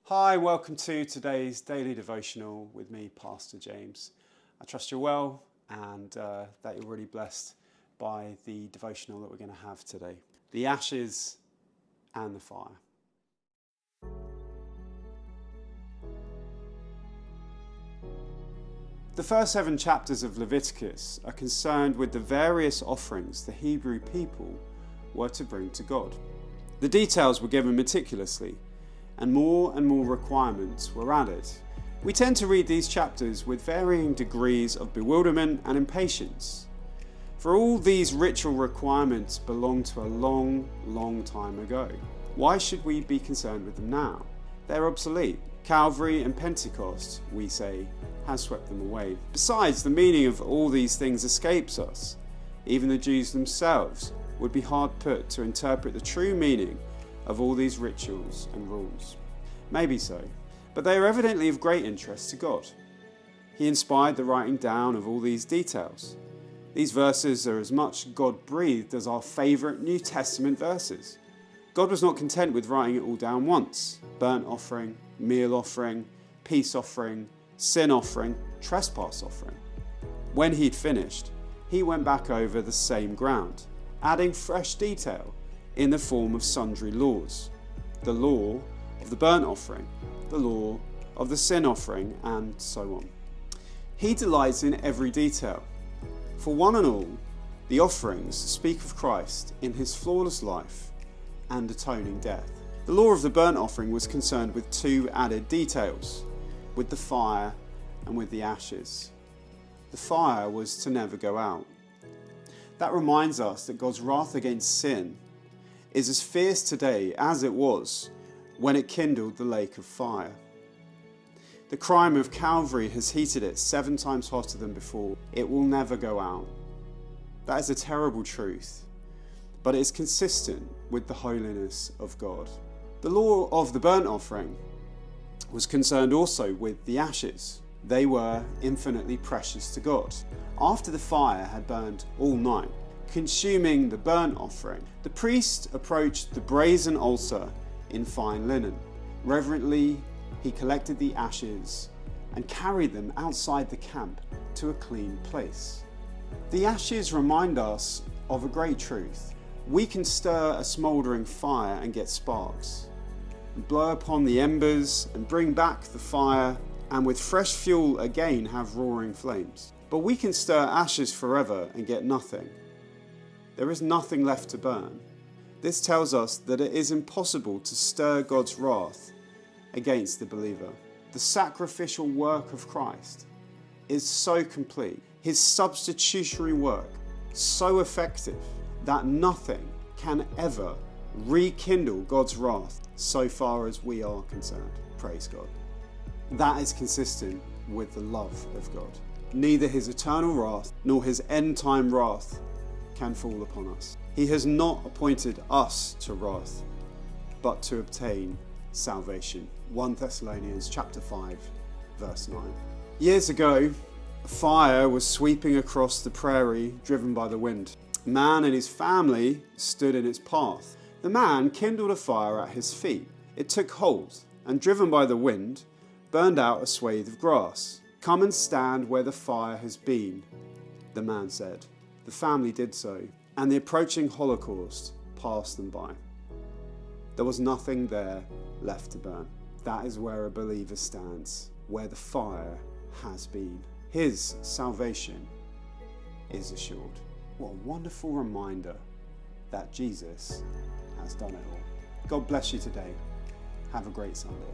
Hi, welcome to today's daily devotional with me, Pastor James. I trust you're well and that you're really blessed by the devotional that we're going to have today. The ashes and the fire. The first 7 chapters of Leviticus are concerned with the various offerings the Hebrew people were to bring to God. The details were given meticulously, and more requirements were added. We tend to read these chapters with varying degrees of bewilderment and impatience. For all these ritual requirements belong to a long time ago. Why should we be concerned with them now? They're obsolete. Calvary and Pentecost, we say, has swept them away. Besides, the meaning of all these things escapes us. Even the Jews themselves would be hard put to interpret the true meaning of all these rituals and rules. Maybe so, but they are evidently of great interest to God. He inspired the writing down of all these details. These verses are as much God-breathed as our favourite New Testament verses. God was not content with writing it all down once. Burnt offering, meal offering, peace offering, sin offering, trespass offering. When he'd finished, he went back over the same ground, adding fresh detail in the form of sundry laws. The law of the burnt offering, the law of the sin offering, and so on. He delights in every detail. For one and all, the offerings speak of Christ in his flawless life and atoning death. The law of the burnt offering was concerned with 2 added details, with the fire and with the ashes. The fire was to never go out. That reminds us that God's wrath against sin is as fierce today as it was when it kindled the lake of fire. The crime of Calvary has heated it 7 times hotter than before. It will never go out. That is a terrible truth, but it is consistent with the holiness of God. The law of the burnt offering was concerned also with the ashes. They were infinitely precious to God. After the fire had burned all night, consuming the burnt offering, the priest approached the brazen altar in fine linen. Reverently, he collected the ashes and carried them outside the camp to a clean place. The ashes remind us of a great truth. We can stir a smouldering fire and get sparks, and blow upon the embers and bring back the fire, and with fresh fuel again have roaring flames. But we can stir ashes forever and get nothing. There is nothing left to burn. This tells us that it is impossible to stir God's wrath against the believer. The sacrificial work of Christ is so complete, his substitutionary work so effective, that nothing can ever rekindle God's wrath so far as we are concerned. Praise God. That is consistent with the love of God. Neither his eternal wrath nor his end-time wrath can fall upon us. He has not appointed us to wrath, but to obtain salvation. 1 Thessalonians chapter 5, verse 9. Years ago, a fire was sweeping across the prairie, driven by the wind. A man and his family stood in its path. The man kindled a fire at his feet. It took hold, and driven by the wind, burned out a swathe of grass. "Come and stand where the fire has been," the man said. The family did so, and the approaching Holocaust passed them by. There was nothing there left to burn. That is where a believer stands, where the fire has been. His salvation is assured. What a wonderful reminder that Jesus has done it all. God bless you today. Have a great Sunday.